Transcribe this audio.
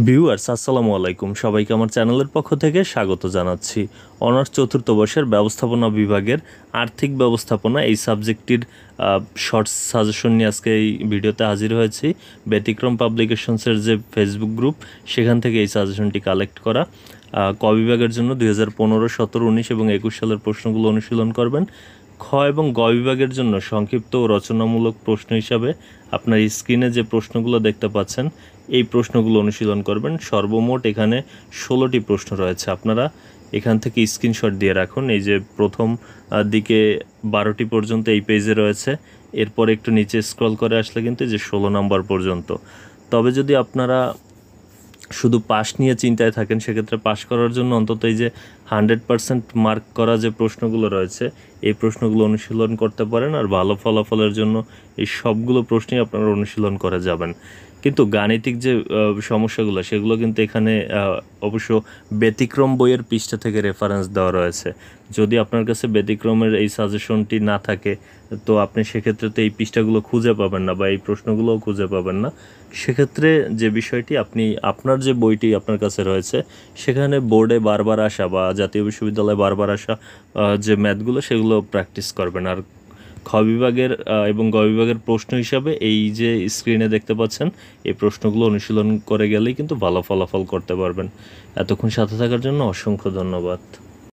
Viewers আসসালামু আলাইকুম, সবাইকে আমার চ্যানেলের পক্ষ থেকে স্বাগত জানাচ্ছি। অনার্স চতুর্থ বর্ষের ব্যবস্থাপনা বিভাগের আর্থিক ব্যবস্থাপনা এই সাবজেক্টটির শর্ট সাজেশন নিয়ে আজকে এই ভিডিওতে হাজির হয়েছি। ব্যতিক্রম পাবলিকেশনসের যে ফেসবুক গ্রুপ, সেখান থেকে এই সাজেশনটি কালেক্ট করা। ক বিভাগের জন্য 2015, 17, 19 এবং 21 সালের প্রশ্নগুলো অনুশীলন করবেন। খ এবং গ বিভাগের জন্য সংক্ষিপ্ত ও রচনামূলক প্রশ্ন হিসাবে আপনার স্ক্রিনে যে প্রশ্নগুলো দেখতে পাচ্ছেন এই প্রশ্নগুলো অনুশীলন করবেন। সর্বমোট এখানে 16টি প্রশ্ন রয়েছে। আপনারা এখান থেকে স্ক্রিনশট দিয়ে রাখুন। এই যে প্রথম দিকে 12টি পর্যন্ত এই পেজে রয়েছে, এরপর একটু নিচে স্ক্রল করে আসলে কিন্তু যে 16 নম্বর পর্যন্ত। তবে যদি আপনারা শুধু পাস নিয়ে চিন্তায় থাকেন, সেক্ষেত্রে পাস করার জন্য অন্তত এই যে 100% মার্ক করা যে প্রশ্নগুলো রয়েছে এই প্রশ্নগুলো অনুশীলন করতে পারেন। আর ভালো ফলাফলের জন্য এই সবগুলো প্রশ্নই আপনারা অনুশীলন করে যাবেন। কিন্তু গাণিতিক যে সমস্যাগুলো সেগুলো কিন্তু এখানে অবশ্য ব্যতিক্রম বইয়ের পৃষ্ঠা থেকে রেফারেন্স দেওয়া রয়েছে। যদি আপনার কাছে ব্যতিক্রমের এই সাজেশনটি না থাকে তো আপনি সেক্ষেত্রে তো এই পৃষ্ঠাগুলো খুঁজে পাবেন না বা এই প্রশ্নগুলোও খুঁজে পাবেন না। সেক্ষেত্রে যে বিষয়টি, আপনি আপনার যে বইটি আপনার কাছে রয়েছে সেখানে বোর্ডে বারবার আসা বা জাতীয় বিশ্ববিদ্যালয়ে বারবার আসা যে ম্যাথগুলো সেগুলো প্র্যাকটিস করবেন। আর খ বিভাগের এবং গ বিভাগের প্রশ্ন হিসাবে এই যে স্ক্রিনে দেখতে পাচ্ছেন এই প্রশ্নগুলো অনুশীলন করে গেলেই কিন্তু ভালো ফলাফল করতে পারবেন। এতক্ষণ সাথে থাকার জন্য অসংখ্য ধন্যবাদ।